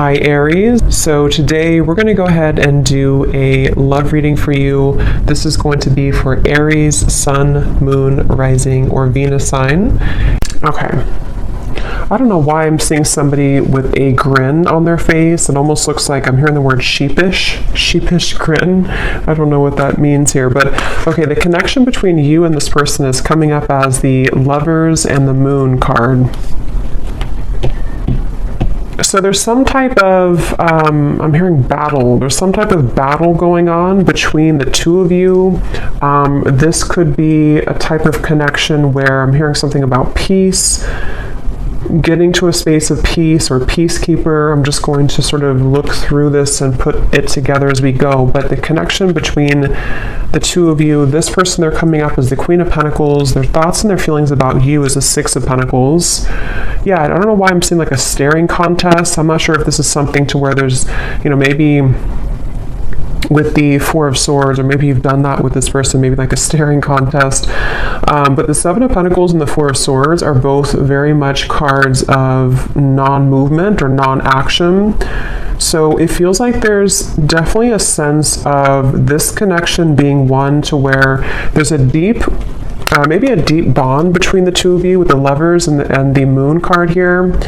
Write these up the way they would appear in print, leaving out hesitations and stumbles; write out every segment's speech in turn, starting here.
Hi Aries. So today we're going to go ahead and do a love reading for you. This is going to be for Aries, Sun, Moon, Rising, or Venus sign. Okay. I don't know why I'm seeing somebody with a grin on their face. It almost looks like I'm hearing the word sheepish grin. I don't know what that means here, but okay, the connection between you and this person is coming up as the Lovers and the Moon card. So there's some type of, I'm hearing battle. There's some type of battle going on between the two of you. This could be a type of connection where I'm hearing something about peace, getting to a space of peace or peacekeeper. I'm just going to sort of look through this and put it together as we go. But the connection between the two of you, this person, they're coming up as the Queen of Pentacles. Their thoughts and their feelings about you is the Six of Pentacles. Yeah, I don't know why I'm seeing like a staring contest. I'm not sure if this is something to where there's, maybe with the Four of Swords, or maybe you've done that with this person, maybe like a staring contest. But the Seven of Pentacles and the Four of Swords are both very much cards of non-movement or non-action. So it feels like there's definitely a sense of this connection being one to where there's a deep, maybe a deep bond between the two of you with the Lovers and the Moon card here.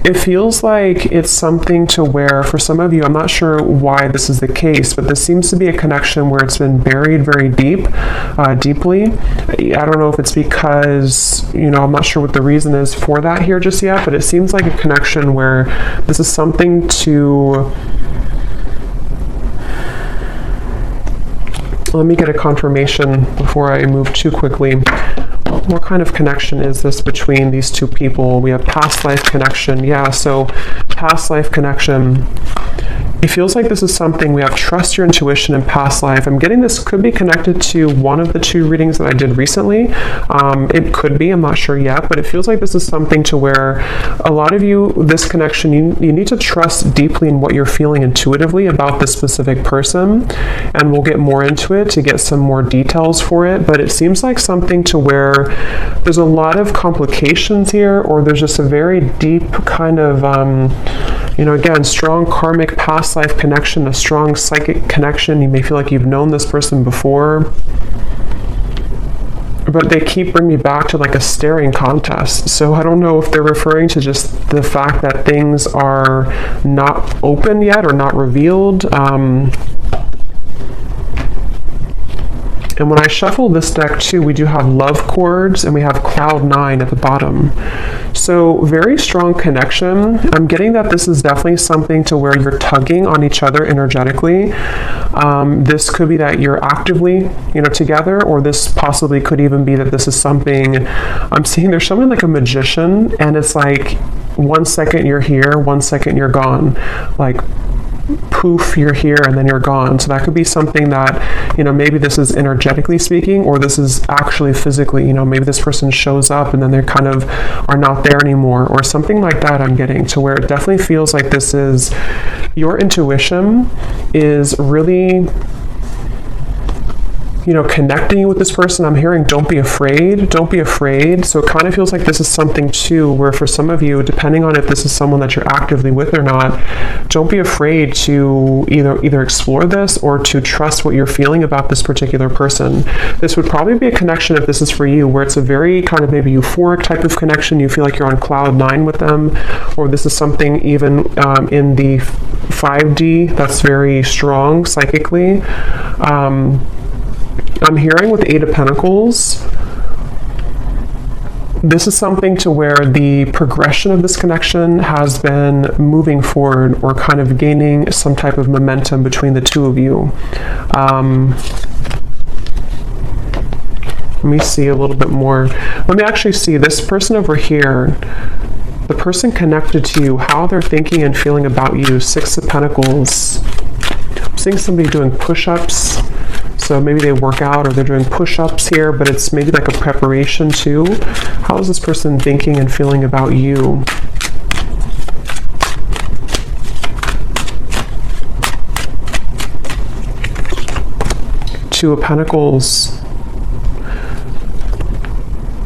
It feels like it's something to where, for some of you, I'm not sure why this is the case, but this seems to be a connection where it's been buried very deeply. I don't know if it's because, I'm not sure what the reason is for that here just yet, but it seems like a connection where this is something to... Let me get a confirmation before I move too quickly. What kind of connection is this between these two people? We have past life connection. Yeah, so past life connection. It feels like this is something we have trust your intuition in past life. I'm getting this could be connected to one of the two readings that I did recently. It could be, I'm not sure yet, but it feels like this is something to where a lot of you, this connection, you need to trust deeply in what you're feeling intuitively about this specific person. And we'll get more into it to get some more details for it. But it seems like something to where there's a lot of complications here, or there's just a very deep kind of, again, strong karmic past life connection, a strong psychic connection. You may feel like you've known this person before, but they keep bringing me back to like a staring contest. So I don't know if they're referring to just the fact that things are not open yet or not revealed. And when I shuffle this deck too, we do have love chords and we have cloud 9 at the bottom. So very strong connection. I'm getting that this is definitely something to where you're tugging on each other energetically. This could be that you're actively, together, or this possibly could even be that this is something, I'm seeing there's something like a magician, and it's like 1 second you're here, 1 second you're gone. Like, poof, you're here and then you're gone. So that could be something that, maybe this is energetically speaking, or this is actually physically, maybe this person shows up and then they kind of are not there anymore, or something like that. I'm getting to where it definitely feels like this is, your intuition is really, connecting you with this person. I'm hearing don't be afraid. So it kind of feels like this is something too where for some of you, depending on if this is someone that you're actively with or not, don't be afraid to either explore this or to trust what you're feeling about this particular person. This would probably be a connection, if this is for you, where it's a very kind of maybe euphoric type of connection. You feel like you're on cloud 9 with them, or this is something even in the 5D that's very strong psychically. I'm hearing with Eight of Pentacles, this is something to where the progression of this connection has been moving forward, or kind of gaining some type of momentum between the two of you. Let me see a little bit more. Let me actually see this person over here, the person connected to you, how they're thinking and feeling about you. Six of Pentacles. I'm seeing somebody doing push-ups. So maybe they work out or they're doing push-ups here, but it's maybe like a preparation too. How is this person thinking and feeling about you? Two of Pentacles.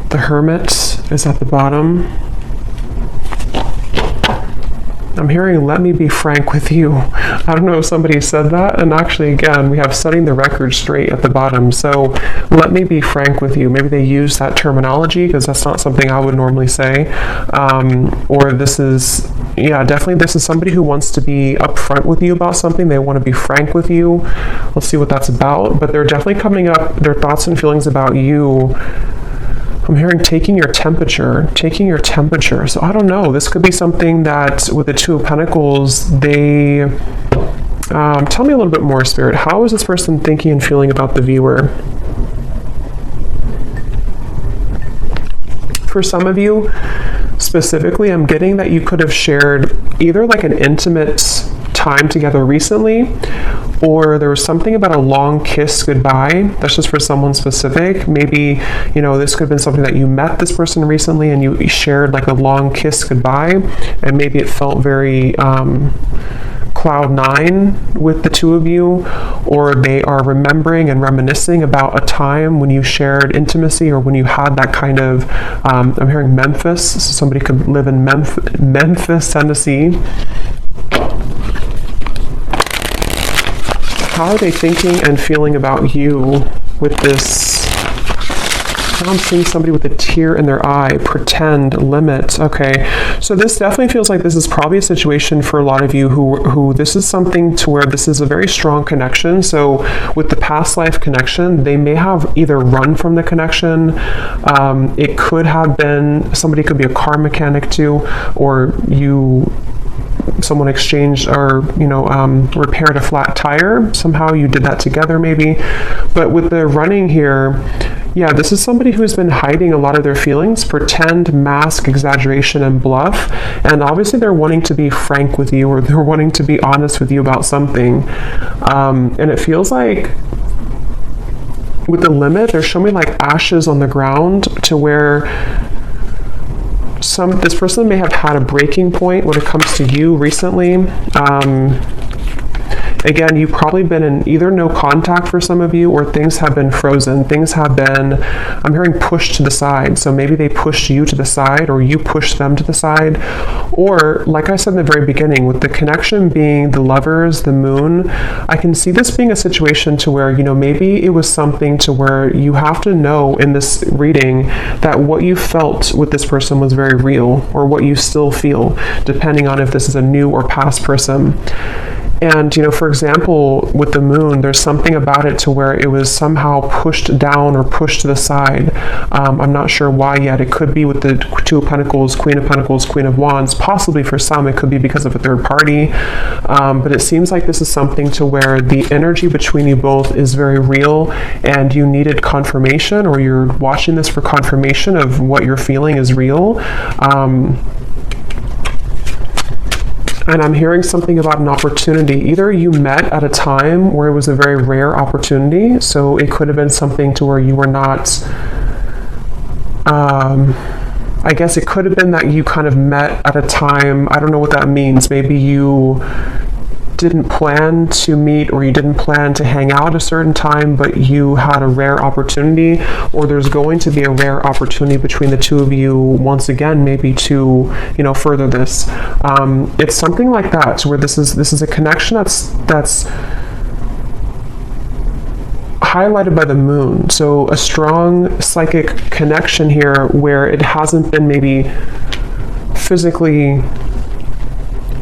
The Hermit is at the bottom. I'm hearing, let me be frank with you. I don't know if somebody said that. And actually, again, we have setting the record straight at the bottom. So let me be frank with you. Maybe they use that terminology because that's not something I would normally say. Or this is, yeah, definitely this is somebody who wants to be upfront with you about something. They want to be frank with you. Let's see what that's about. But they're definitely coming up, their thoughts and feelings about you. I'm hearing taking your temperature. So I don't know. This could be something that with the Two of Pentacles, they... tell me a little bit more, Spirit. How is this person thinking and feeling about the viewer? For some of you, specifically, I'm getting that you could have shared either like an intimate time together recently, or there was something about a long kiss goodbye. That's just for someone specific. Maybe, you know, this could have been something that you met this person recently and you shared like a long kiss goodbye, and maybe it felt very cloud nine with the two of you, or they are remembering and reminiscing about a time when you shared intimacy or when you had that kind of, I'm hearing Memphis, so somebody could live in Memphis, Tennessee. How are they thinking and feeling about you with this? Now I'm seeing somebody with a tear in their eye, pretend, limit. Okay, so this definitely feels like this is probably a situation for a lot of you who this is something to where this is a very strong connection. So with the past life connection, they may have either run from the connection. It could have been, somebody could be a car mechanic too, or someone exchanged or, you know, repaired a flat tire. Somehow you did that together maybe. But with the running here, yeah, this is somebody who's been hiding a lot of their feelings, pretend, mask, exaggeration, and bluff. And obviously they're wanting to be frank with you, or they're wanting to be honest with you about something. And it feels like with the limit, they're showing me like ashes on the ground, to where this person may have had a breaking point when it comes to you recently. Again, you've probably been in either no contact for some of you, or things have been frozen. Things have been, I'm hearing, pushed to the side. So maybe they pushed you to the side, or you pushed them to the side. Or, like I said in the very beginning, with the connection being the Lovers, the Moon, I can see this being a situation to where, you know, maybe it was something to where you have to know in this reading that what you felt with this person was very real, or what you still feel, depending on if this is a new or past person. And, you know, for example, with the Moon, there's something about it to where it was somehow pushed down or pushed to the side. I'm not sure why yet. It could be with the Two of Pentacles, Queen of Wands. Possibly for some, it could be because of a third party. But it seems like this is something to where the energy between you both is very real, and you needed confirmation, or you're watching this for confirmation of what you're feeling is real. And I'm hearing something about an opportunity. Either you met at a time where it was a very rare opportunity, so it could have been something to where you were not, I guess it could have been that you kind of met at a time, I don't know what that means. Maybe you didn't plan to meet, or you didn't plan to hang out at a certain time, but you had a rare opportunity, or there's going to be a rare opportunity between the two of you once again, maybe to, you know, further this. It's something like that, where this is a connection that's highlighted by the Moon. So a strong psychic connection here, where it hasn't been maybe physically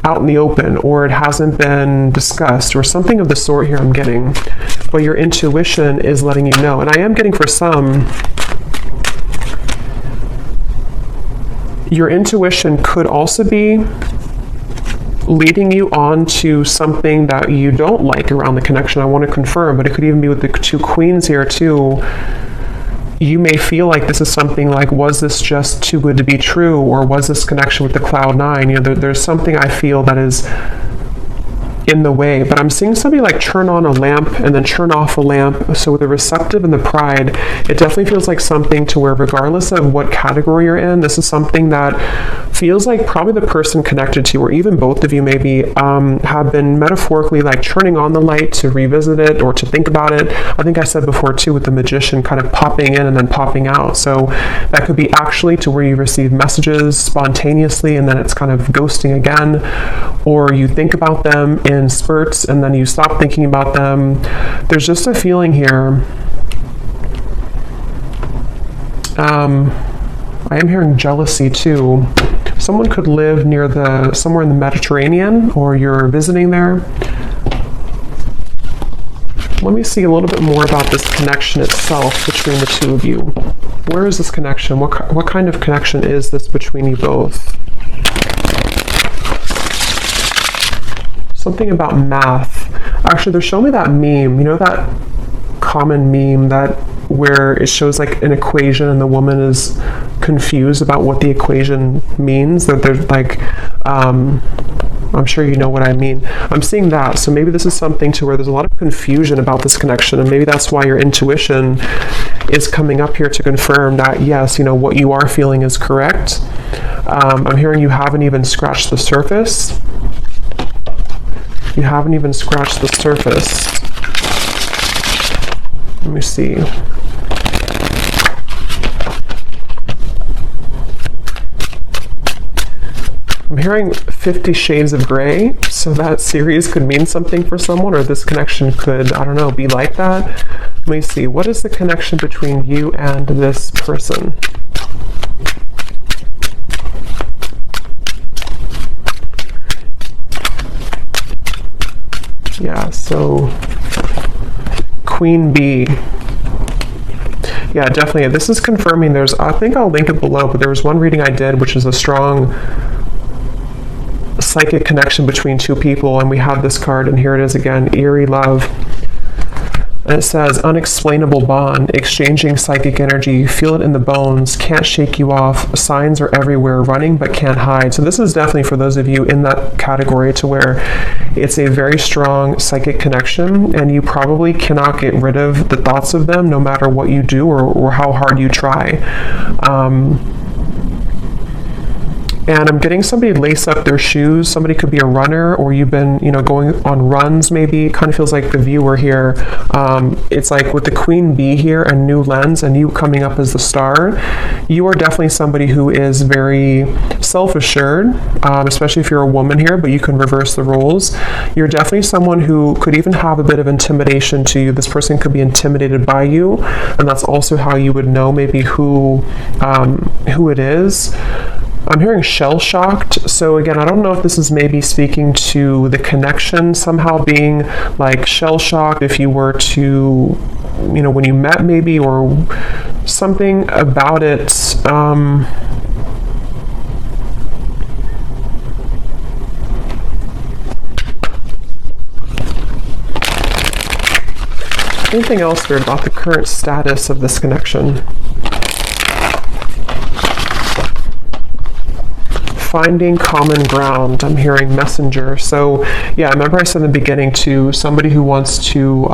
out in the open, or it hasn't been discussed, or something of the sort here I'm getting, but your intuition is letting you know. And I am getting, for some, your intuition could also be leading you on to something that you don't like around the connection. I want to confirm, but it could even be with the two Queens here too. You may feel like this is something like, was this just too good to be true, or was this connection with the Cloud Nine? You know, there's something I feel that is in the way, but I'm seeing somebody like turn on a lamp and then turn off a lamp. So with the Receptive and the Pride, it definitely feels like something to where, regardless of what category you're in, this is something that feels like probably the person connected to you, or even both of you maybe, have been metaphorically like turning on the light to revisit it or to think about it. I think I said before too, with the Magician kind of popping in and then popping out. So that could be actually to where you receive messages spontaneously and then it's kind of ghosting again, or you think about them in spurts and then you stop thinking about them. There's just a feeling here. I am hearing jealousy too. Someone could live near somewhere in the Mediterranean, or you're visiting there. Let me see a little bit more about this connection itself between the two of you. Where is this connection? What kind of connection is this between you both? Something about math. Actually, they're showing me that meme. You know that common meme where it shows like an equation and the woman is confused about what the equation means? That they're like, I'm sure you know what I mean. I'm seeing that. So maybe this is something to where there's a lot of confusion about this connection, and maybe that's why your intuition is coming up here to confirm that, yes, you know, what you are feeling is correct. I'm hearing you haven't even scratched the surface. You haven't even scratched the surface. Let me see. I'm hearing 50 Shades of Grey, so that series could mean something for someone, or this connection could, I don't know, be like that. Let me see. What is the connection between you and this person? Yeah, so Queen Bee. Yeah, definitely. This is confirming I think I'll link it below, but there was one reading I did, which is a strong psychic connection between two people, and we have this card, and here it is again, Aries Love. And it says, unexplainable bond, exchanging psychic energy, feel it in the bones, can't shake you off, signs are everywhere, running but can't hide. So this is definitely for those of you in that category to where it's a very strong psychic connection, and you probably cannot get rid of the thoughts of them no matter what you do or how hard you try. And I'm getting somebody lace up their shoes. Somebody could be a runner, or you've been, you know, going on runs maybe. It kind of feels like the viewer here. It's like with the Queen Bee here and New Lens and you coming up as the star, you are definitely somebody who is very self-assured, especially if you're a woman here, but you can reverse the roles. You're definitely someone who could even have a bit of intimidation to you. This person could be intimidated by you, and that's also how you would know maybe who it is. I'm hearing shell-shocked. So again, I don't know if this is maybe speaking to the connection somehow being like shell-shocked if you were to, you know, when you met maybe, or something about it. Anything else weird about the current status of this connection? Finding common ground. I'm hearing messenger. So yeah, remember I said in the beginning to somebody who wants to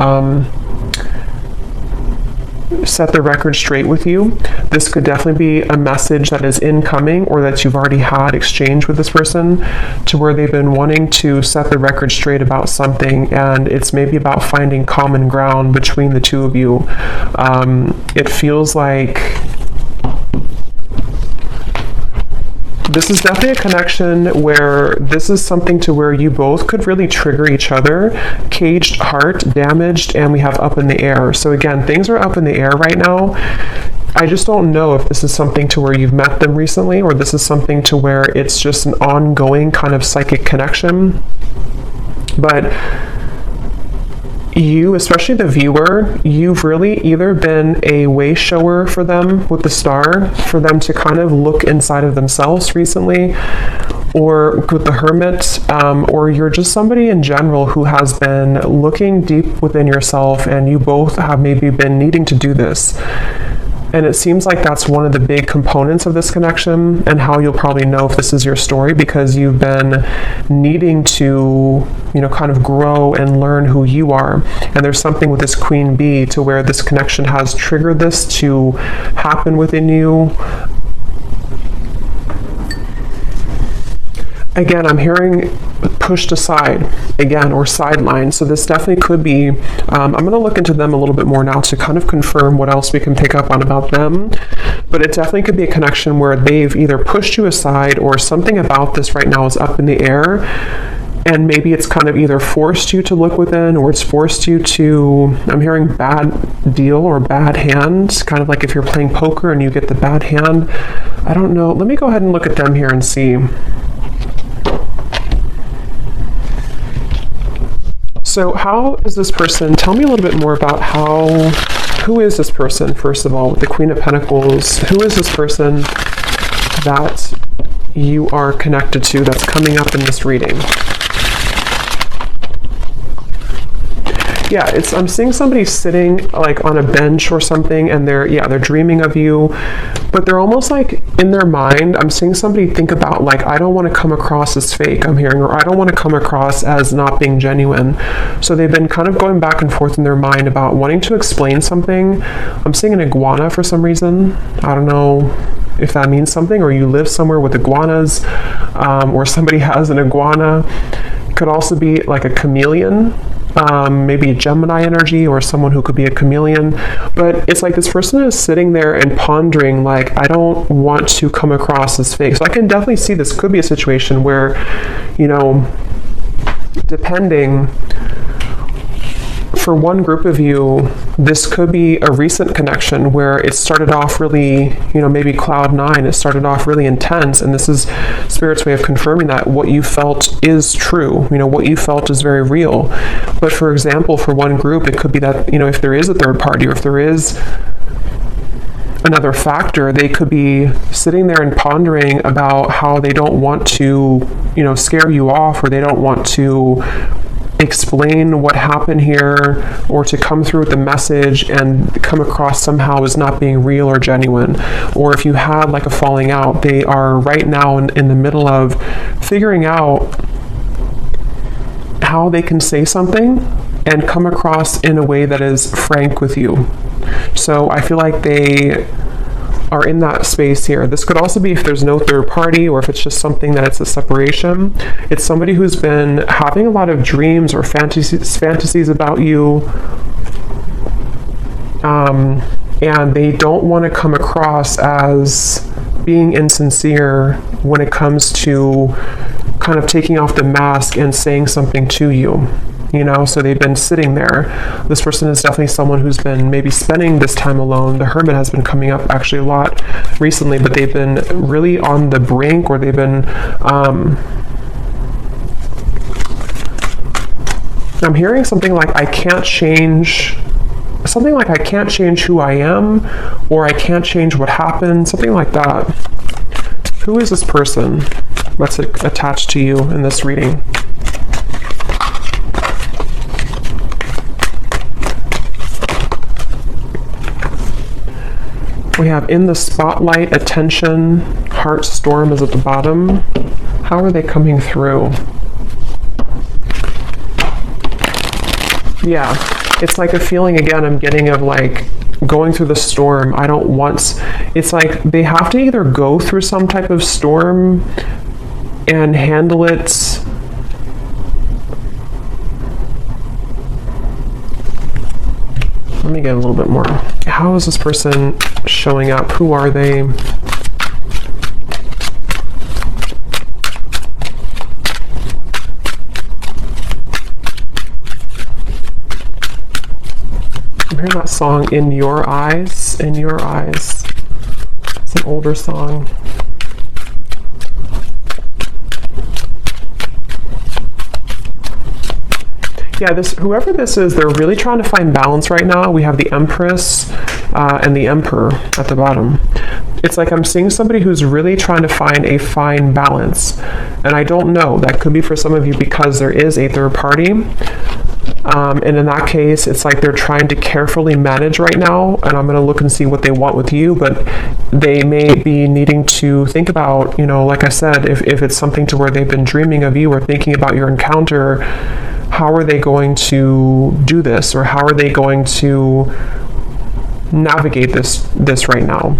set the record straight with you. This could definitely be a message that is incoming, or that you've already had exchange with this person, to where they've been wanting to set the record straight about something, and it's maybe about finding common ground between the two of you. It feels like this is definitely a connection where this is something to where you both could really trigger each other. Caged heart, damaged, and we have up in the air. So again, things are up in the air right now. I just don't know if this is something to where you've met them recently, or this is something to where it's just an ongoing kind of psychic connection. But you, especially the viewer, you've really either been a way shower for them with the star, for them to kind of look inside of themselves recently, or with the Hermit, or you're just somebody in general who has been looking deep within yourself, and you both have maybe been needing to do this. And it seems like that's one of the big components of this connection, and how you'll probably know if this is your story, because you've been needing to, you know, kind of grow and learn who you are. And there's something with this Queen Bee to where this connection has triggered this to happen within you. again, I'm hearing pushed aside again, or sidelined. So this definitely could be, I'm going to look into them a little bit more now to kind of confirm what else we can pick up on about them. But it definitely could be a connection where they've either pushed you aside, or something about this right now is up in the air. And maybe it's kind of either forced you to look within, or it's forced you to, I'm hearing bad deal or bad hand, kind of like if you're playing poker and you get the bad hand. I don't know. Let me go ahead and look at them here and see. So how is this person, tell me a little bit more about who is this person, first of all, with the Queen of Pentacles? Who is this person that you are connected to that's coming up in this reading? Yeah, I'm seeing somebody sitting like on a bench or something, and they're dreaming of you, but they're almost like in their mind, I'm seeing somebody think about like, I don't want to come across as fake, I'm hearing, or I don't want to come across as not being genuine. So they've been kind of going back and forth in their mind about wanting to explain something. I'm seeing an iguana for some reason. I don't know if that means something, or you live somewhere with iguanas, or somebody has an iguana. It could also be like a chameleon. Maybe a Gemini energy, or someone who could be a chameleon. But it's like this person is sitting there and pondering like, I don't want to come across as fake. So I can definitely see this could be a situation where, you know, depending, for one group of you, this could be a recent connection where it started off really, you know, maybe cloud nine, it started off really intense, and this is Spirit's way of confirming that what you felt is true, you know, what you felt is very real. But for example, for one group, it could be that, you know, if there is a third party, or if there is another factor, they could be sitting there and pondering about how they don't want to, you know, scare you off, or they don't want to explain what happened here, or to come through with the message and come across somehow as not being real or genuine. Or if you had like a falling out, they are right now in the middle of figuring out how they can say something and come across in a way that is frank with you. So I feel like they are in that space here. This could also be if there's no third party, or if it's just something that it's a separation. It's somebody who's been having a lot of dreams or fantasies about you, and they don't want to come across as being insincere when it comes to kind of taking off the mask and saying something to you. You know, so they've been sitting there. This person is definitely someone who's been maybe spending this time alone. The Hermit has been coming up actually a lot recently, but they've been really on the brink, or they've been, I'm hearing something like, I can't change who I am, or I can't change what happened, something like that. Who is this person that's attached to you in this reading? We have in the spotlight, attention, heart storm is at the bottom. How are they coming through? Yeah, it's like a feeling again I'm getting of like going through the storm. It's like they have to either go through some type of storm and handle it. Let me get a little bit more. How is this person showing up? Who are they? I'm hearing that song, In Your Eyes. In Your Eyes. It's an older song. Yeah, whoever this is, they're really trying to find balance right now. We have the Empress and the Emperor at the bottom. It's like I'm seeing somebody who's really trying to find a fine balance. And I don't know, that could be for some of you because there is a third party. And in that case, it's like they're trying to carefully manage right now, and I'm going to look and see what they want with you, but they may be needing to think about, you know, like I said, if it's something to where they've been dreaming of you or thinking about your encounter, how are they going to do this, or how are they going to navigate this right now?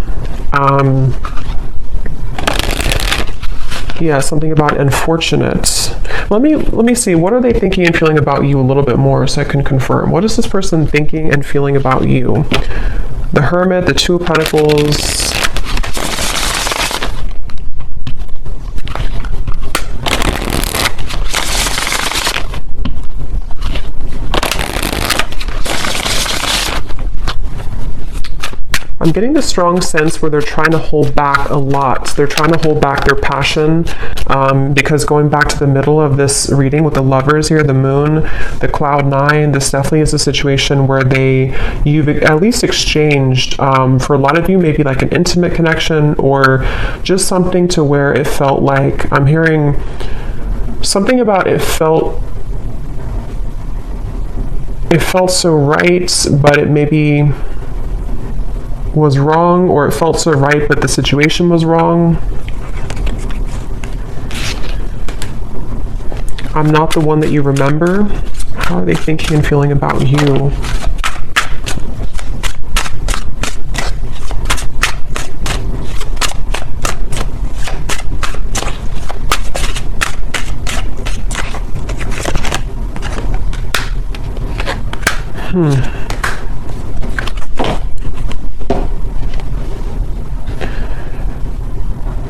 Yeah, something about unfortunate. Let me see. What are they thinking and feeling about you a little bit more so I can confirm. What is this person thinking and feeling about you? The Hermit, the Two of Pentacles. I'm getting the strong sense where they're trying to hold back a lot. They're trying to hold back their passion because going back to the middle of this reading with the Lovers here, the Moon, the Cloud 9, this definitely is a situation where you've at least exchanged, for a lot of you, maybe like an intimate connection or just something to where it felt like, I'm hearing something about it felt so right, but it maybe was wrong, or it felt so right but the situation was wrong. I'm not the one that you remember. How are they thinking and feeling about you?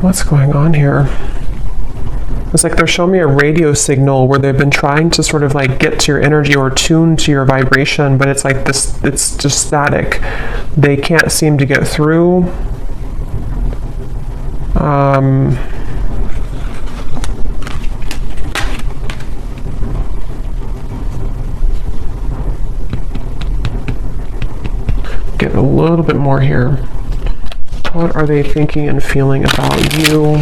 What's going on here? It's like they're showing me a radio signal where they've been trying to sort of like get to your energy or tune to your vibration, but it's like this, it's just static. They can't seem to get through. Get a little bit more here. What are they thinking and feeling about you?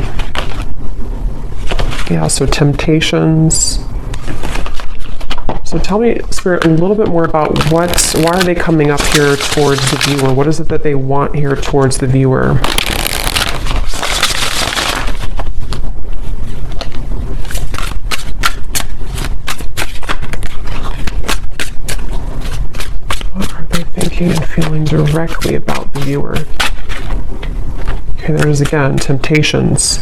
Yeah, so temptations. So tell me, Spirit, a little bit more about why are they coming up here towards the viewer? What is it that they want here towards the viewer? What are they thinking and feeling directly about the viewer? Okay, there's again, temptations.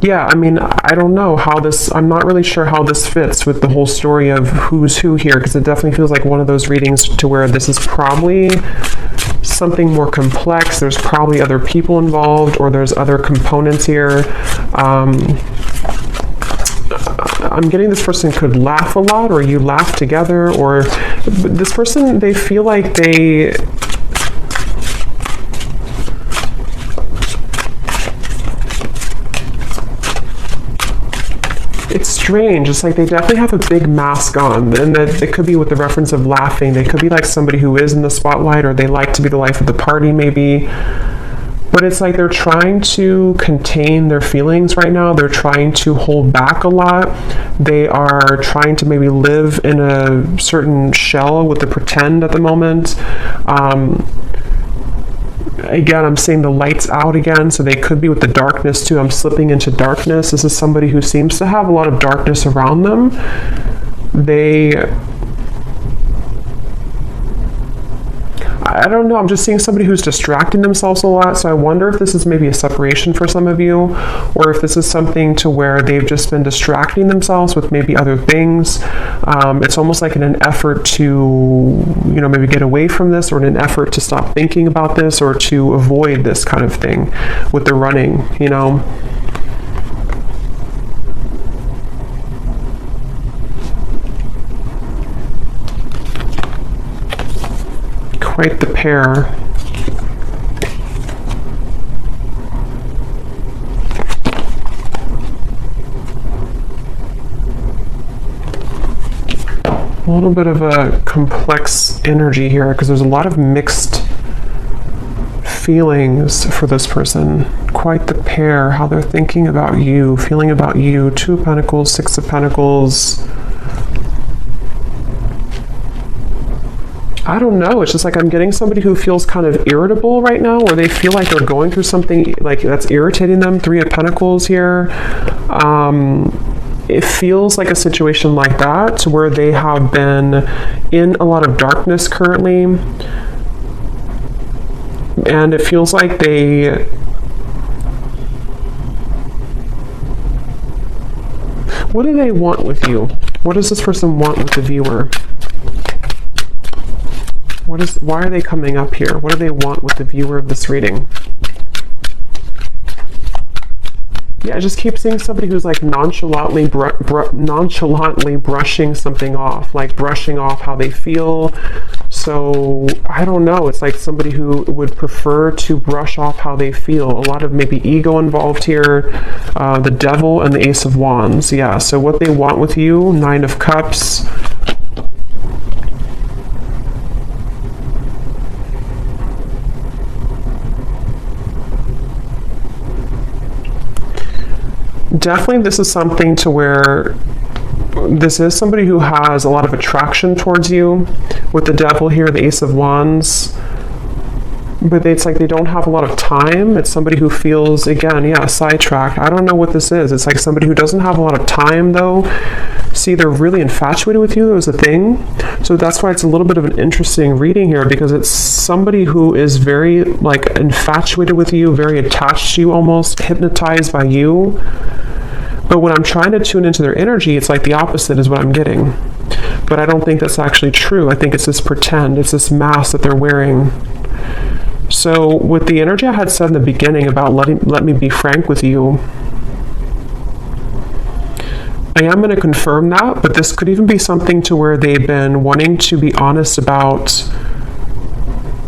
Yeah, I mean, I don't know how this, I'm not really sure how this fits with the whole story of who's who here, because it definitely feels like one of those readings to where this is probably something more complex. There's probably other people involved, or there's other components here. I'm getting this person could laugh a lot, or you laugh together, or this person, they feel like it's strange. It's like they definitely have a big mask on, and that it could be with the reference of laughing. They could be like somebody who is in the spotlight, or they like to be the life of the party maybe. But it's like they're trying to contain their feelings right now. They're trying to hold back a lot. They are trying to maybe live in a certain shell with the pretend at the moment. Again, I'm seeing the lights out again, so they could be with the darkness too. I'm slipping into darkness. This is somebody who seems to have a lot of darkness around them. I don't know, I'm just seeing somebody who's distracting themselves a lot, so I wonder if this is maybe a separation for some of you, or if this is something to where they've just been distracting themselves with maybe other things. It's almost like in an effort to, maybe get away from this, or in an effort to stop thinking about this, or to avoid this kind of thing with the running, Quite the pair. A little bit of a complex energy here, because there's a lot of mixed feelings for this person. Quite the pair, how they're thinking about you, feeling about you. Two of Pentacles, Six of Pentacles. I don't know, it's just like I'm getting somebody who feels kind of irritable right now, or they feel like they're going through something like that's irritating them. Three of Pentacles here. It feels like a situation like that, where they have been in a lot of darkness currently. And it feels like they... What do they want with you? What does this person want with the viewer? Why are they coming up here? What do they want with the viewer of this reading? Yeah, I just keep seeing somebody who's like nonchalantly brushing something off, like brushing off how they feel. So I don't know. It's like somebody who would prefer to brush off how they feel. A lot of maybe ego involved here. The Devil and the Ace of Wands. Yeah. So what they want with you: Nine of Cups. Definitely this is something to where this is somebody who has a lot of attraction towards you. With the Devil here, the Ace of Wands. But it's like they don't have a lot of time. It's somebody who feels, again, yeah, sidetracked. I don't know what this is. It's like somebody who doesn't have a lot of time, though. See, they're really infatuated with you. That was a thing. So that's why it's a little bit of an interesting reading here, because it's somebody who is very, like, infatuated with you, very attached to you, almost hypnotized by you. But when I'm trying to tune into their energy, it's like the opposite is what I'm getting. But I don't think that's actually true. I think it's this pretend. It's this mask that they're wearing. So with the energy I had said in the beginning about let me be frank with you, I am going to confirm that, but this could even be something to where they've been wanting to be honest about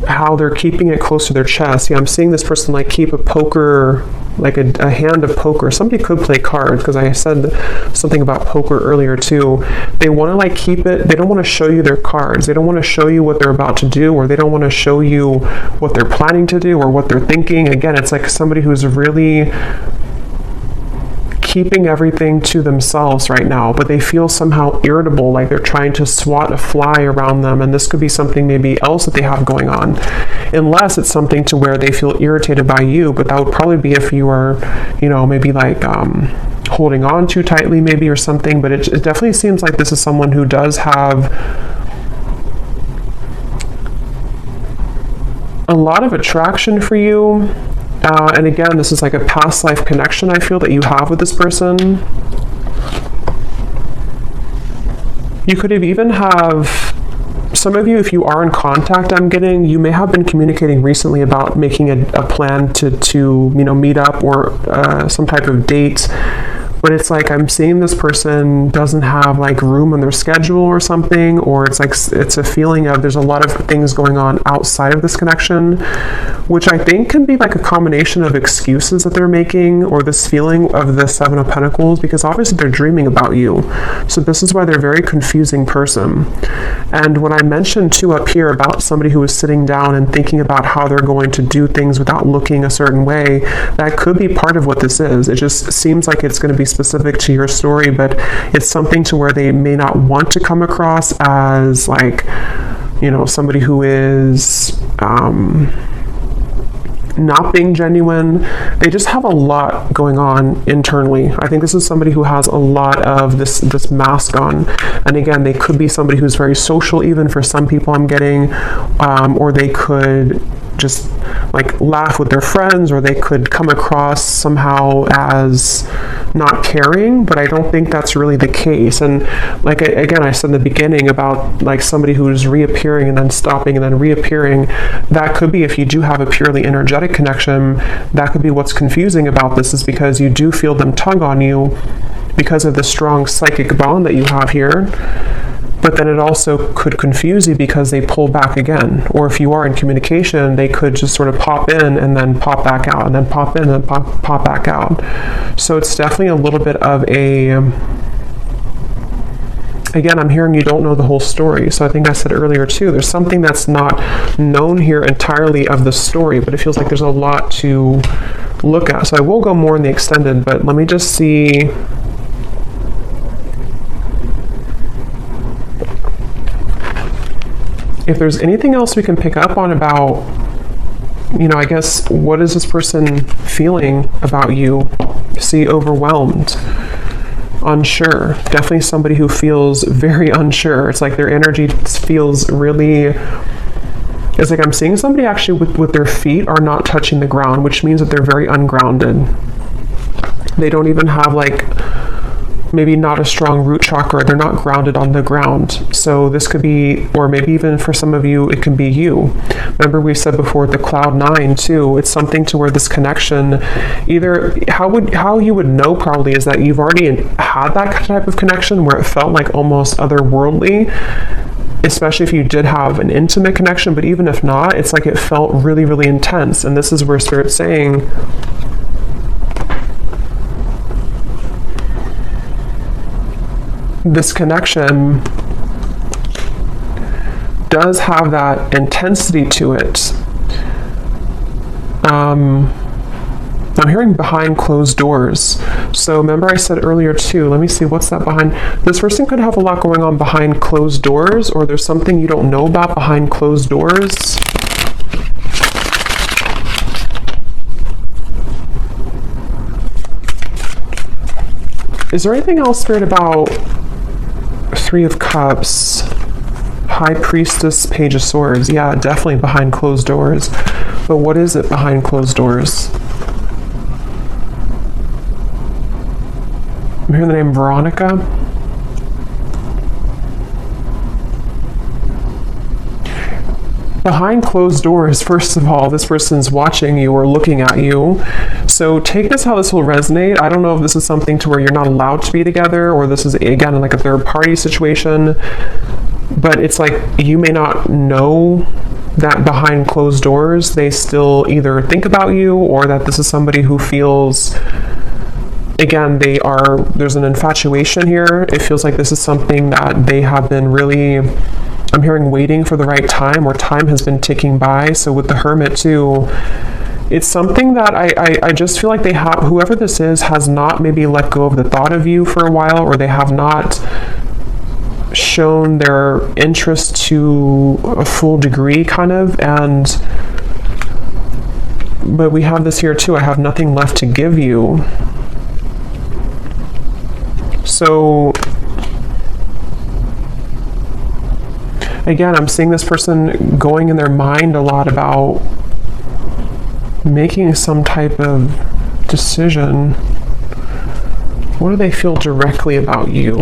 how they're keeping it close to their chest. Yeah, I'm seeing this person like keep a poker, like a hand of poker. Somebody could play cards, because I said something about poker earlier too. They want to like keep it, they don't want to show you their cards. They don't want to show you what they're about to do, or they don't want to show you what they're planning to do or what they're thinking. Again, it's like somebody who's really keeping everything to themselves right now, but they feel somehow irritable, like they're trying to swat a fly around them. And this could be something maybe else that they have going on, unless it's something to where they feel irritated by you. But that would probably be if you are, you know, maybe like holding on too tightly maybe or something. But it definitely seems like this is someone who does have a lot of attraction for you. And again, this is like a past life connection I feel that you have with this person. You could even have, some of you, if you are in contact, I'm getting, you may have been communicating recently about making a plan to you know, meet up or some type of date. But it's like I'm seeing this person doesn't have like room on their schedule or something, or it's like it's a feeling of there's a lot of things going on outside of this connection, which I think can be like a combination of excuses that they're making, or this feeling of the Seven of Pentacles, because obviously they're dreaming about you. So this is why they're a very confusing person. And when I mentioned too up here about somebody who is sitting down and thinking about how they're going to do things without looking a certain way, that could be part of what this is. It just seems like it's going to be specific to your story, but it's something to where they may not want to come across as like, you know, somebody who is not being genuine. They just have a lot going on internally. I think this is somebody who has a lot of this mask on. And again, they could be somebody who's very social, even for some people I'm getting, or they could just like laugh with their friends, or they could come across somehow as not caring, but I don't think that's really the case. And like again, I said in the beginning about like somebody who's reappearing and then stopping and then reappearing, that could be, if you do have a purely energetic connection, that could be what's confusing about this, is because you do feel them tug on you because of the strong psychic bond that you have here. But then it also could confuse you because they pull back again. Or if you are in communication, they could just sort of pop in and then pop back out, and then pop in and pop back out. So it's definitely a little bit of a... Again, I'm hearing you don't know the whole story. So I think I said earlier too, there's something that's not known here entirely of the story, but it feels like there's a lot to look at. So I will go more in the extended, but let me just see... if there's anything else we can pick up on about, you know, I guess, what is this person feeling about you? See, overwhelmed, unsure. Definitely somebody who feels very unsure. It's like their energy feels really It's like I'm seeing somebody actually with their feet are not touching the ground, which means that they're very ungrounded. They don't even have like maybe not a strong root chakra. They're not grounded on the ground. So this could be, or maybe even for some of you, it can be you. Remember we said before the cloud 9 too, it's something to where this connection, either how you would know probably is that you've already had that type of connection where it felt like almost otherworldly, especially if you did have an intimate connection, but even if not, it's like it felt really, really intense. And this is where Spirit's saying, this connection does have that intensity to it. I'm hearing behind closed doors. So remember I said earlier too, let me see, what's that behind? This person could have a lot going on behind closed doors, or there's something you don't know about behind closed doors. Is there anything else, Spirit, about Three of Cups, High Priestess, Page of Swords? Yeah, definitely behind closed doors. But what is it behind closed doors? I'm hearing the name Veronica. Behind closed doors, first of all, this person's watching you or looking at you. So take this how this will resonate. I don't know if this is something to where you're not allowed to be together, or this is, again, like a third party situation. But it's like you may not know that behind closed doors, they still either think about you, or that this is somebody who feels, again, there's an infatuation here. It feels like this is something that they have been really, I'm hearing, waiting for the right time, or time has been ticking by. So with the Hermit too, it's something that I just feel like they have, whoever this is has not maybe let go of the thought of you for a while, or they have not shown their interest to a full degree kind of. But we have this here too, I have nothing left to give you. So again, I'm seeing this person going in their mind a lot about making some type of decision. What do they feel directly about you?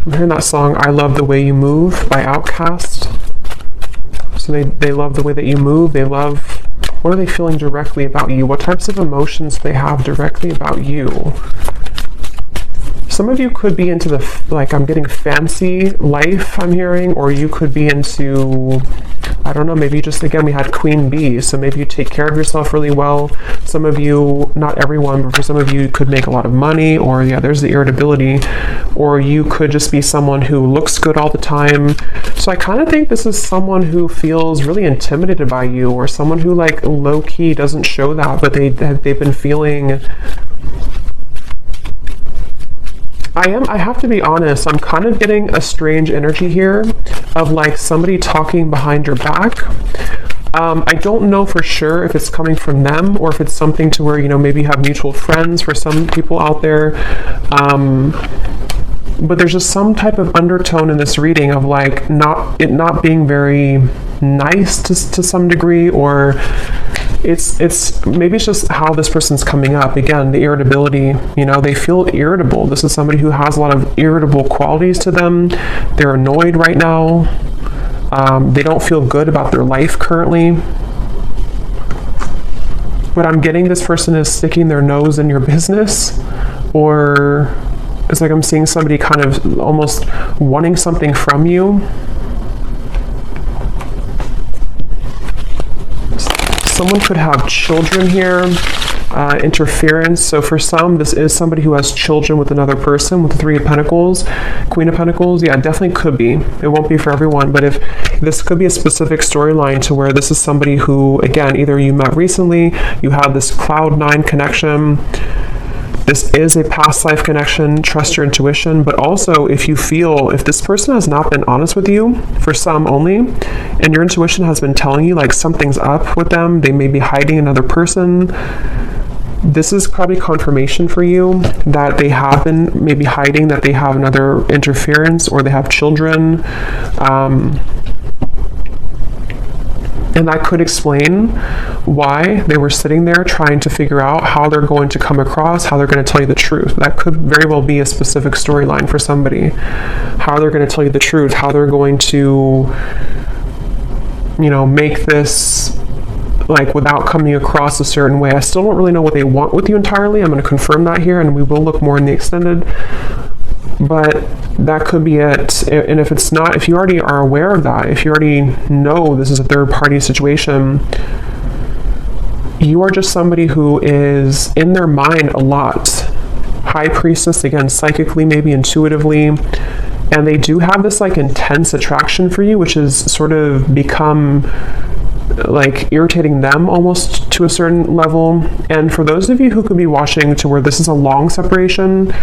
I'm hearing that song, I Love the Way You Move by Outkast. So they love the way that you move. They love, what are they feeling directly about you? What types of emotions they have directly about you? Some of you could be into like, I'm getting fancy life, I'm hearing, or you could be into, I don't know, maybe just, again, we had Queen Bee, so maybe you take care of yourself really well. Some of you, not everyone, but for some of you, could make a lot of money, or yeah, there's the irritability, or you could just be someone who looks good all the time. So I kind of think this is someone who feels really intimidated by you, or someone who like low-key doesn't show that, but they've been feeling, I have to be honest, I'm kind of getting a strange energy here of like somebody talking behind your back. I don't know for sure if it's coming from them, or if it's something to where, you know, maybe you have mutual friends for some people out there. But there's just some type of undertone in this reading of like not being very nice to some degree, or it's maybe it's just how this person's coming up. Again, the irritability, you know, they feel irritable. This is somebody who has a lot of irritable qualities to them. They're annoyed right now. They don't feel good about their life currently. But I'm getting this person is sticking their nose in your business, or it's like I'm seeing somebody kind of almost wanting something from you. Someone could have children here, interference. So for some, this is somebody who has children with another person, with the Three of Pentacles, Queen of Pentacles. Yeah, it definitely could be. It won't be for everyone, but if this could be a specific storyline to where this is somebody who, again, either you met recently, you have this cloud 9 connection. This is a past life connection. Trust your intuition. But also, if this person has not been honest with you, for some only, and your intuition has been telling you like something's up with them, they may be hiding another person, This is probably confirmation for you that they have been maybe hiding that they have another interference or they have children. And that could explain why they were sitting there trying to figure out how they're going to come across, how they're going to tell you the truth. That could very well be a specific storyline for somebody. How they're going to tell you the truth, how they're going to, you know, make this like without coming across a certain way. I still don't really know what they want with you entirely. I'm going to confirm that here, and we will look more in the extended. But that could be it. And if it's not, if you already are aware of that, if you already know this is a third party situation, you are just somebody who is in their mind a lot. High priestess, again, psychically, maybe intuitively. And they do have this like intense attraction for you, which has sort of become like irritating them almost to a certain level. And for those of you who could be watching to where this is a long separation,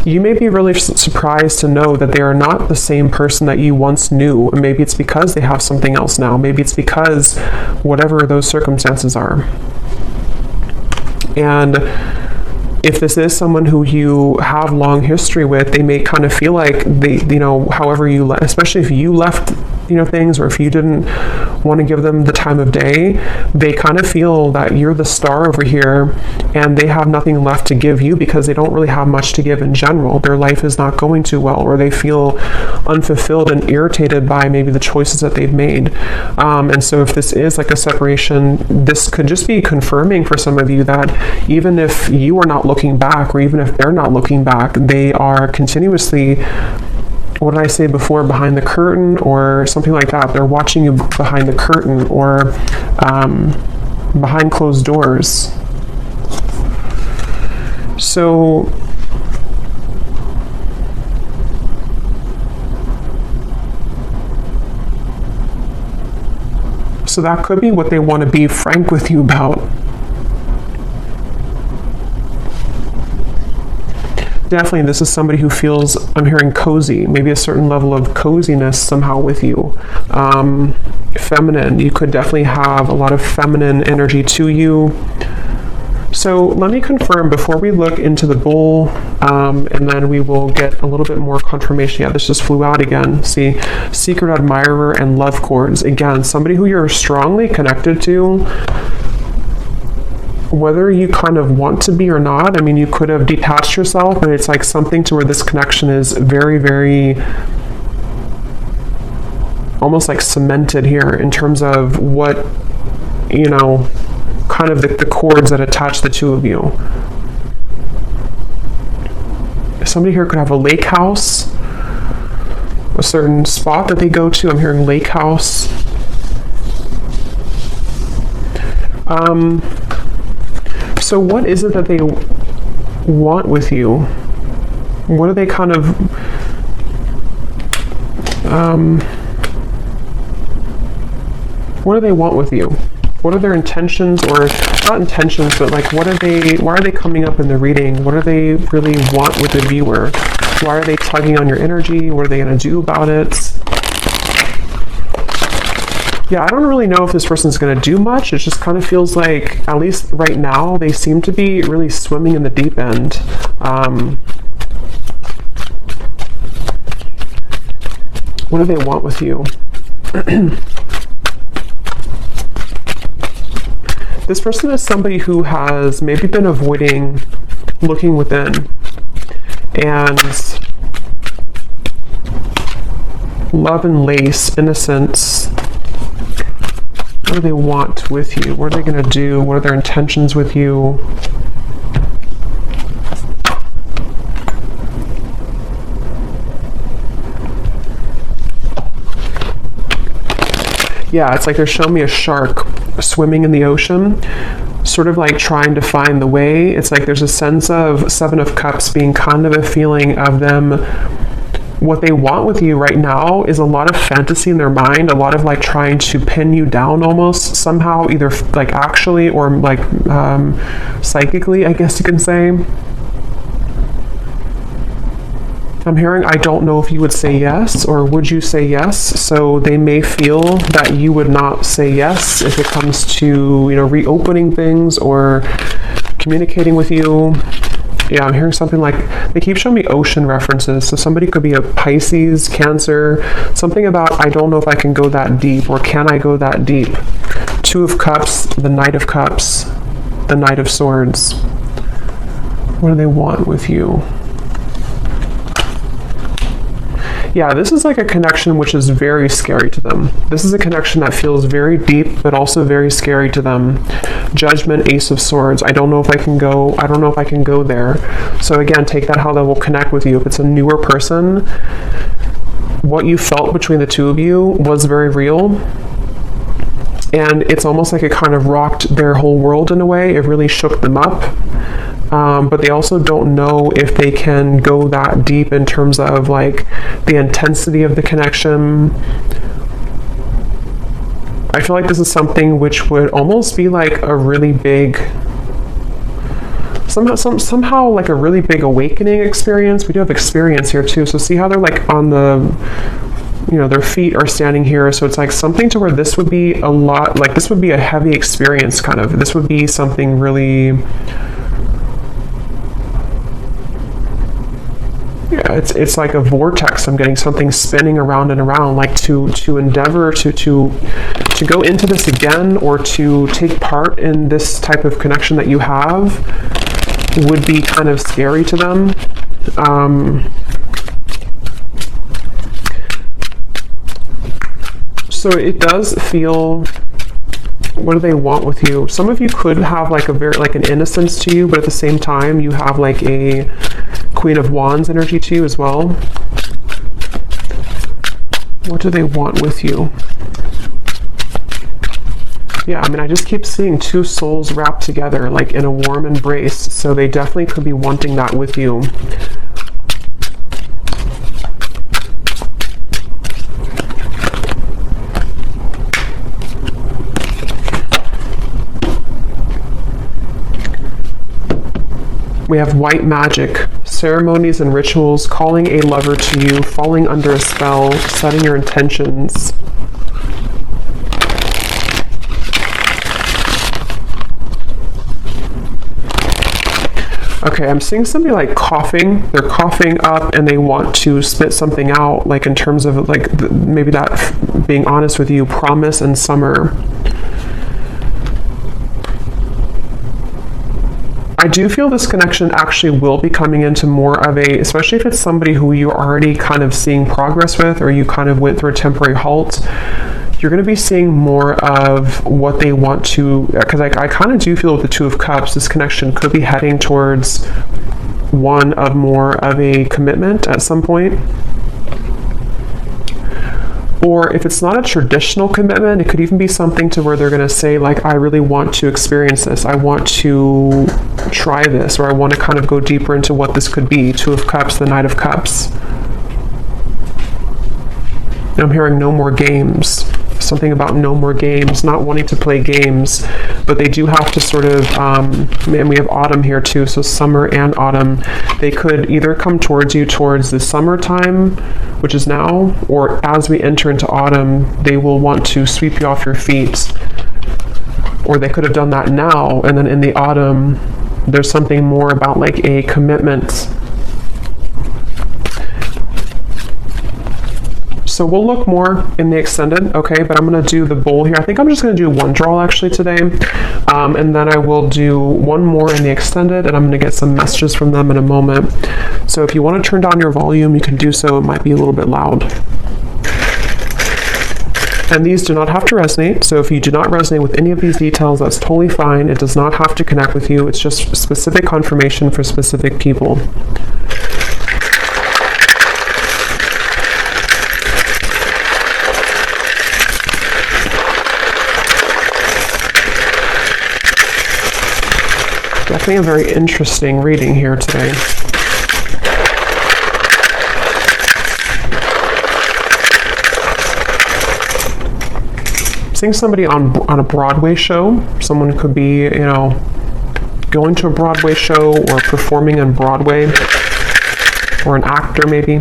you may be really surprised to know that they are not the same person that you once knew. And maybe it's because they have something else now. Maybe it's because whatever those circumstances are. And if this is someone who you have long history with, they may kind of feel like they, you know, however you, especially if you left, you know, things, or if you didn't want to give them the time of day, they kind of feel that you're the star over here and they have nothing left to give you because they don't really have much to give in general. Their life is not going too well, or they feel unfulfilled and irritated by maybe the choices that they've made. And so if this is like a separation, this could just be confirming for some of you that even if you are not looking back, or even if they're not looking back, they are continuously, what did I say before, behind the curtain or something like that. They're watching you behind the curtain or behind closed doors. So that could be what they want to be frank with you about. Definitely, this is somebody who feels, I'm hearing cozy, maybe a certain level of coziness somehow with you. Feminine, you could definitely have a lot of feminine energy to you. So let me confirm before we look into the bull, and then we will get a little bit more confirmation. Yeah, this just flew out again. See, secret admirer and love cords. Again, somebody who you're strongly connected to, whether you kind of want to be or not. I mean, you could have detached yourself, but it's like something to where this connection is very, very almost like cemented here in terms of what, you know, kind of the cords that attach the two of you. Somebody here could have a lake house, a certain spot that they go to. I'm hearing lake house. So what is it that they want with you? What are they kind of, what do they want with you? What are their intentions, or not intentions, but like what are they, why are they coming up in the reading? What do they really want with the viewer? Why are they tugging on your energy? What are they going to do about it? Yeah, I don't really know if this person's going to do much. It just kind of feels like, at least right now, they seem to be really swimming in the deep end. What do they want with you? This person is somebody who has maybe been avoiding looking within. And love and lace, innocence. What do they want with you? What are they going to do? What are their intentions with you? Yeah, it's like they're showing me a shark swimming in the ocean, sort of like trying to find the way. It's like there's a sense of Seven of Cups being kind of a feeling of them. What they want with you right now is a lot of fantasy in their mind, a lot of like trying to pin you down almost somehow, either like actually or like psychically, I guess you can say. I'm hearing, I don't know if you would say yes, or would you say yes? So they may feel that you would not say yes if it comes to, you know, reopening things or communicating with you. Yeah, I'm hearing something like, they keep showing me ocean references. So somebody could be a Pisces, Cancer, something about, I don't know if I can go that deep, or can I go that deep? Two of Cups, the Knight of Cups, the Knight of Swords. What do they want with you? Yeah, this is like a connection which is very scary to them. This is a connection that feels very deep, but also very scary to them. Judgment, Ace of Swords. I don't know if I can go, I don't know if I can go there. So again, take that how that will connect with you. If it's a newer person, what you felt between the two of you was very real. And it's almost like it kind of rocked their whole world in a way. It really shook them up. But they also don't know if they can go that deep in terms of like the intensity of the connection. I feel like this is something which would almost be like a really big, somehow like a really big awakening experience. We do have experience here too. So see how they're like on the, you know, their feet are standing here. So it's like something to where this would be a lot, like this would be a heavy experience kind of. This would be something really, yeah, it's like a vortex. I'm getting something spinning around and around, like to endeavor to go into this again, or to take part in this type of connection that you have would be kind of scary to them. So it does feel, what do they want with you? Some of you could have like a very, like an innocence to you, but at the same time you have like a Queen of Wands energy to you as well. What do they want with you? Yeah, I mean, I just keep seeing two souls wrapped together like in a warm embrace. So they definitely could be wanting that with you. We have white magic, ceremonies and rituals, calling a lover to you, falling under a spell, setting your intentions. Okay, I'm seeing somebody like coughing. They're coughing up and they want to spit something out, like in terms of like maybe that, being honest with you, promise and summer. I do feel this connection actually will be coming into more of a, especially if it's somebody who you're already kind of seeing progress with, or you kind of went through a temporary halt, you're going to be seeing more of what they want to, because I kind of do feel with the Two of Cups, this connection could be heading towards one of more of a commitment at some point. Or if it's not a traditional commitment, it could even be something to where they're going to say like, I really want to experience this. I want to try this, or I want to kind of go deeper into what this could be. Two of Cups, the Knight of Cups. And I'm hearing no more games. Something about no more games, not wanting to play games, but they do have to sort of, and we have autumn here too, so summer and autumn. They could either come towards you towards the summertime, which is now, or as we enter into autumn, they will want to sweep you off your feet. Or they could have done that now, and then in the autumn, there's something more about like a commitment. So we'll look more in the extended, okay, but I'm going to do the bowl here. I think I'm just going to do one draw actually today, and then I will do one more in the extended, and I'm going to get some messages from them in a moment. So if you want to turn down your volume, you can do so. It might be a little bit loud. And these do not have to resonate, so if you do not resonate with any of these details, that's totally fine. It does not have to connect with you. It's just specific confirmation for specific people. Definitely a very interesting reading here today. Seeing somebody on a Broadway show. Someone could be, you know, going to a Broadway show or performing on Broadway, or an actor maybe.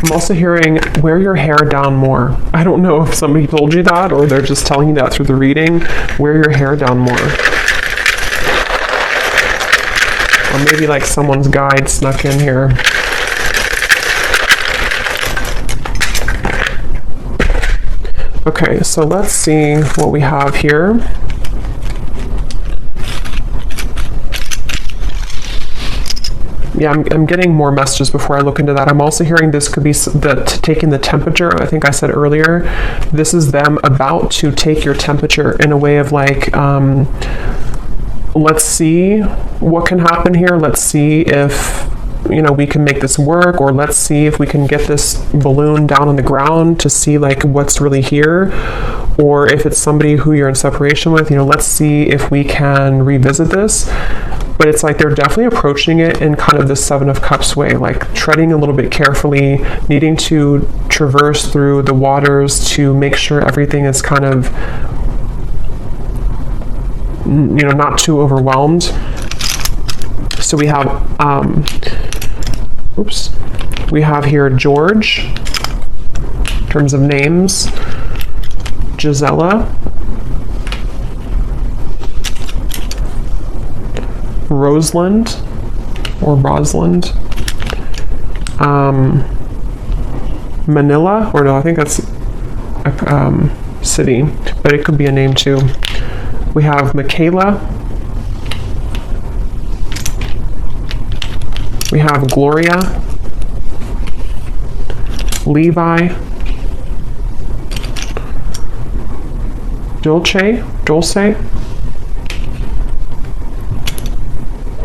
I'm also hearing wear your hair down more. I don't know if somebody told you that or they're just telling you that through the reading. Wear your hair down more. Or maybe like someone's guide snuck in here. Okay, so let's see what we have here. Yeah, I'm getting more messages before I look into that. I'm also hearing this could be taking the temperature. I think I said earlier, this is them about to take your temperature in a way of like, let's see what can happen here. Let's see if, you know, we can make this work, or let's see if we can get this balloon down on the ground to see like what's really here. Or if it's somebody who you're in separation with, you know, let's see if we can revisit this. But it's like they're definitely approaching it in kind of the Seven of Cups way, like treading a little bit carefully, needing to traverse through the waters to make sure everything is kind of, you know, not too overwhelmed. So we have, we have here George, in terms of names, Gisela, Rosalind, Manila, or no, I think that's a city, but it could be a name too. We have Michaela, we have Gloria, Levi, Dulce,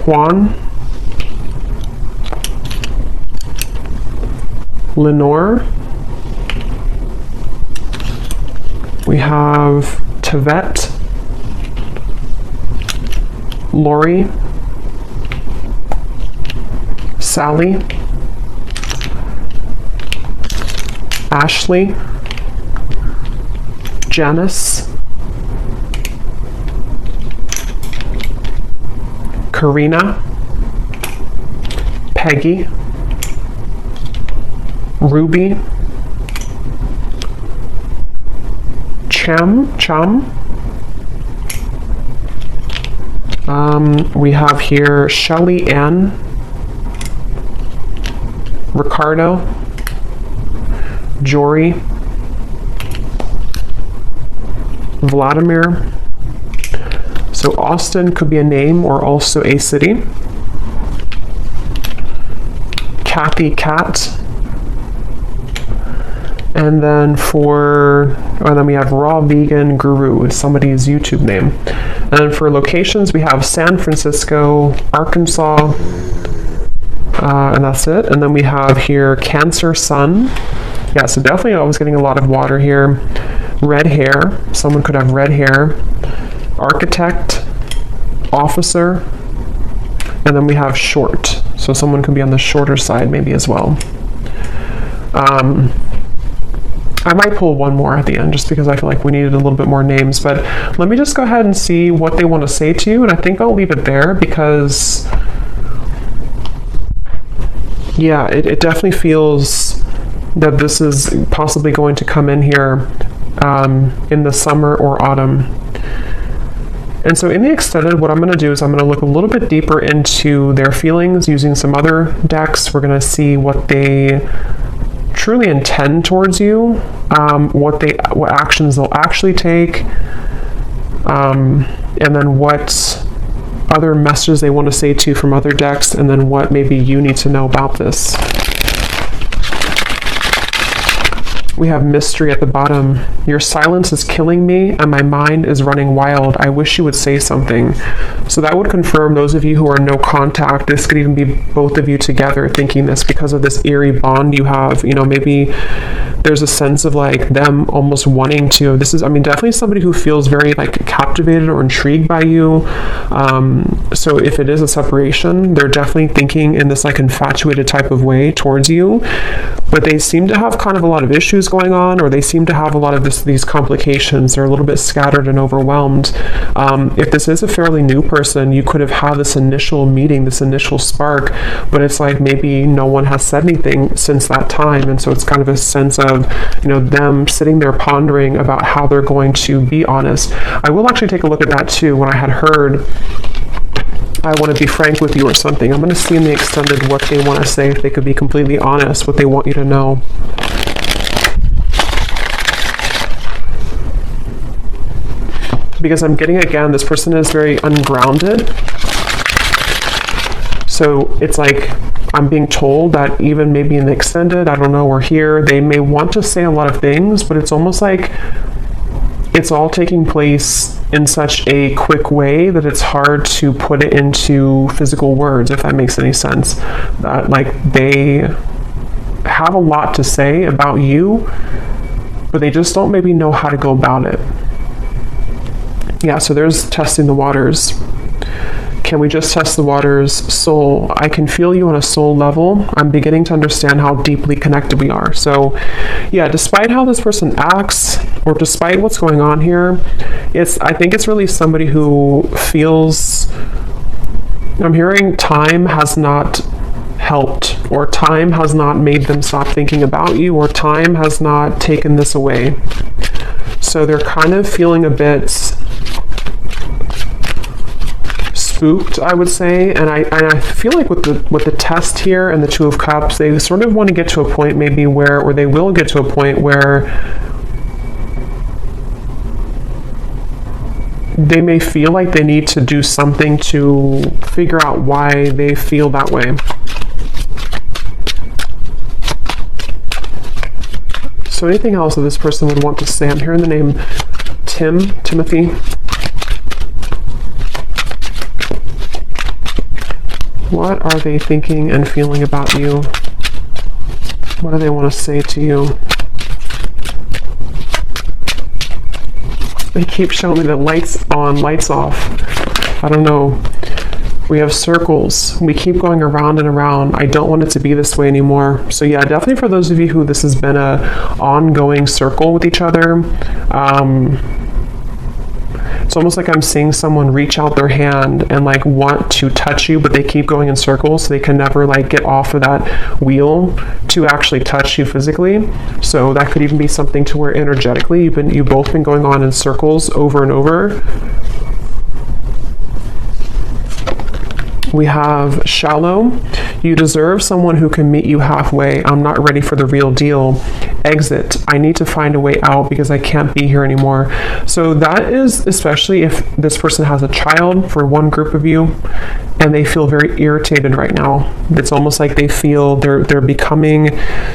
Juan, Lenore, we have Tevet, Lori, Sally, Ashley, Janice, Karina, Peggy, Ruby, Chum. We have here Shelly Ann, Ricardo, Jory, Vladimir. So Austin could be a name or also a city. Kathy Cat. And then then we have Raw Vegan Guru, is somebody's YouTube name. And then for locations, we have San Francisco, Arkansas, and that's it. And then we have here Cancer Sun. Yeah, so definitely I was getting a lot of water here. Red hair, someone could have red hair. Architect, officer, and then we have short. So someone could be on the shorter side maybe as well. I might pull one more at the end just because I feel like we needed a little bit more names, but let me just go ahead and see what they want to say to you, and I think I'll leave it there because, yeah, it definitely feels that this is possibly going to come in here in the summer or autumn. And so in the extended, what I'm going to do is I'm going to look a little bit deeper into their feelings using some other decks. We're going to see what they truly intend towards you, what actions they'll actually take, and then what other messages they want to say to you from other decks, and then what maybe you need to know about this. We have mystery at the bottom. Your silence is killing me and my mind is running wild. I wish you would say something. So that would confirm those of you who are no contact. This could even be both of you together thinking this because of this eerie bond you have. You know, maybe there's a sense of like them almost wanting to. This is, I mean, definitely somebody who feels very like captivated or intrigued by you. So if it is a separation, they're definitely thinking in this like infatuated type of way towards you. But they seem to have kind of a lot of issues issues going on, or they seem to have a lot of these complications. They're a little bit scattered and overwhelmed. If this is a fairly new person, you could have had this initial meeting, this initial spark, but it's like maybe no one has said anything since that time. And so it's kind of a sense of, them sitting there pondering about how they're going to be honest. I will actually take a look at that too. When I had heard, I want to be frank with you or something, I'm going to see in the extended what they want to say, if they could be completely honest, what they want you to know. Because I'm getting, again, this person is very ungrounded. So it's like I'm being told that even maybe in the extended, I don't know, or here, they may want to say a lot of things, but it's almost like it's all taking place in such a quick way that it's hard to put it into physical words, if that makes any sense. That like they have a lot to say about you, but they just don't maybe know how to go about it. Yeah, so there's testing the waters. Can we just test the waters? Soul, I can feel you on a soul level. I'm beginning to understand how deeply connected we are. So yeah, despite how this person acts, or despite what's going on here, I think it's really somebody who feels, I'm hearing time has not helped, or time has not made them stop thinking about you, or time has not taken this away. So they're kind of feeling a bit spooked, I would say, and I feel like with the test here and the Two of Cups, they sort of want to get to a point maybe where, or they will get to a point where they may feel like they need to do something to figure out why they feel that way. So anything else that this person would want to say? I'm hearing the name Timothy. What are they thinking and feeling about you? What do they want to say to you? They keep showing me the lights on, lights off. I don't know. We have circles. We keep going around and around. I don't want it to be this way anymore. So yeah, definitely for those of you who this has been a ongoing circle with each other, it's almost like I'm seeing someone reach out their hand and like want to touch you, but they keep going in circles, so they can never like get off of that wheel to actually touch you physically. So that could even be something to where energetically you've both been going on in circles over and over. We have shallow. You deserve someone who can meet you halfway. I'm not ready for the real deal. Exit. I need to find a way out because I can't be here anymore. So that is especially if this person has a child, for one group of you, and they feel very irritated right now. It's almost like they feel they're becoming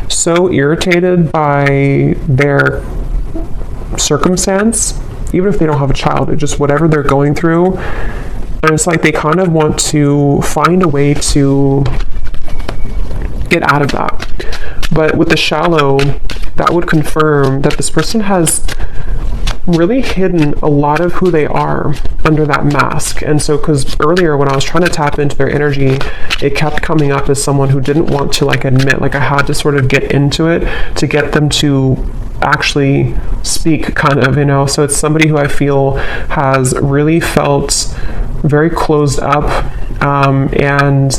so irritated by their circumstance, even if they don't have a child, it's just whatever they're going through. And it's like they kind of want to find a way to get out of that. But with the shallow, that would confirm that this person has really hidden a lot of who they are under that mask. And so, because earlier when I was trying to tap into their energy, it kept coming up as someone who didn't want to like admit, like I had to sort of get into it to get them to actually speak, kind of, so it's somebody who I feel has really felt very closed up, and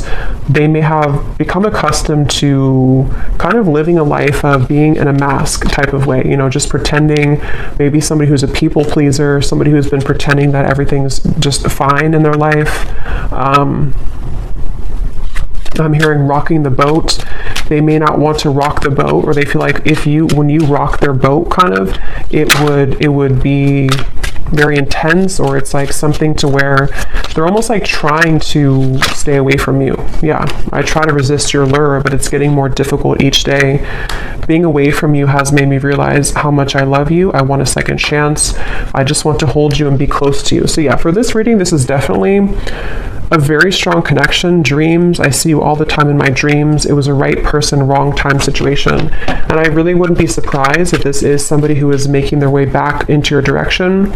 they may have become accustomed to kind of living a life of being in a mask type of way, just pretending, maybe somebody who's a people pleaser, somebody who's been pretending that everything's just fine in their life. I'm hearing rocking the boat. They may not want to rock the boat, or they feel like when you rock their boat, kind of, it would be very intense, or it's like something to where they're almost like trying to stay away from you. Yeah, I try to resist your lure, but it's getting more difficult each day. Being away from you has made me realize how much I love you. I want a second chance. I just want to hold you and be close to you. So yeah, for this reading, this is definitely a very strong connection. Dreams, I see you all the time in my dreams. It was a right person, wrong time situation. And I really wouldn't be surprised if this is somebody who is making their way back into your direction,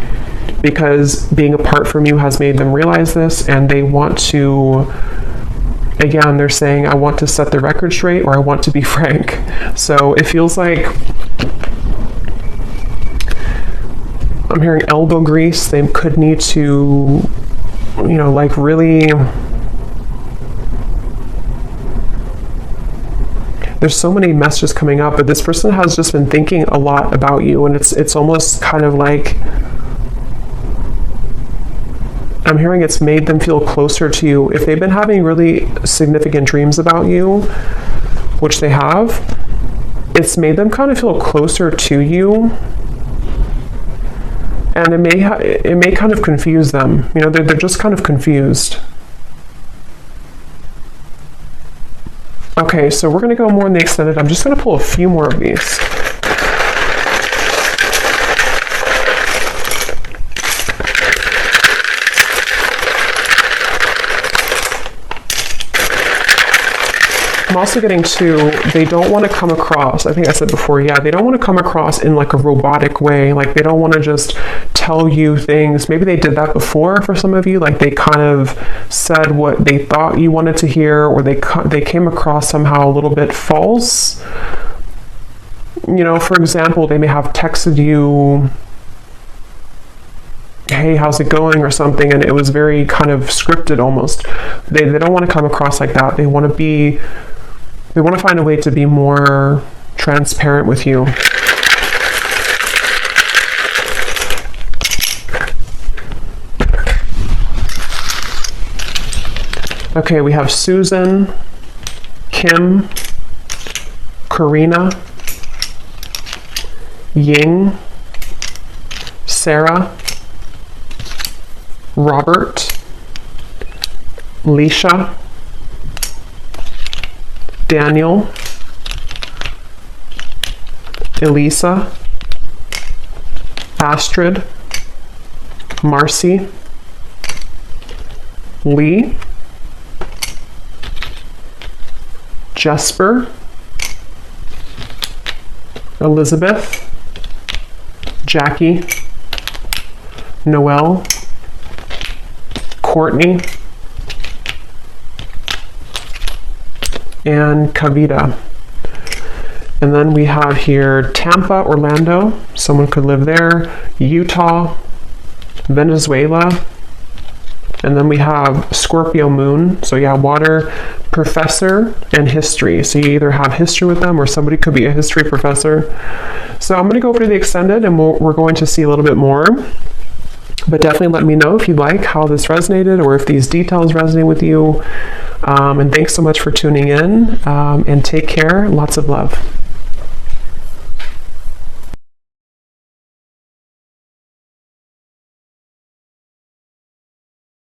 because being apart from you has made them realize this, and they want to, again, they're saying, I want to set the record straight, or I want to be frank. So it feels like I'm hearing elbow grease. They could need to, you know, like really, there's so many messages coming up, but this person has just been thinking a lot about you, and it's almost kind of like, I'm hearing it's made them feel closer to you. If they've been having really significant dreams about you, which they have, it's made them kind of feel closer to you. And it may kind of confuse them. You know, they're just kind of confused. Okay, so we're going to go more in the extended. I'm just going to pull a few more of these. I'm also getting to, they don't want to come across, I think I said before, yeah, they don't want to come across in like a robotic way. Like they don't want to just tell you things. Maybe they did that before for some of you. Like they kind of said what they thought you wanted to hear, or they came across somehow a little bit false. You know, for example, they may have texted you, hey, how's it going, or something, and it was very kind of scripted almost. They don't want to come across like that. They want to find a way to be more transparent with you. Okay, we have Susan, Kim, Karina, Ying, Sarah, Robert, Leisha, Daniel, Elisa, Astrid, Marcy, Lee, Jesper, Elizabeth, Jackie, Noelle, Courtney, and Kavita. And then we have here Tampa, Orlando, someone could live there, Utah, Venezuela, and then we have Scorpio moon, so yeah, water, professor, and history. So you either have history with them, or somebody could be a history professor. So I'm going to go over to the extended, and we're going to see a little bit more. But definitely let me know if you like how this resonated, or if these details resonate with you. And thanks so much for tuning in, and take care. Lots of love.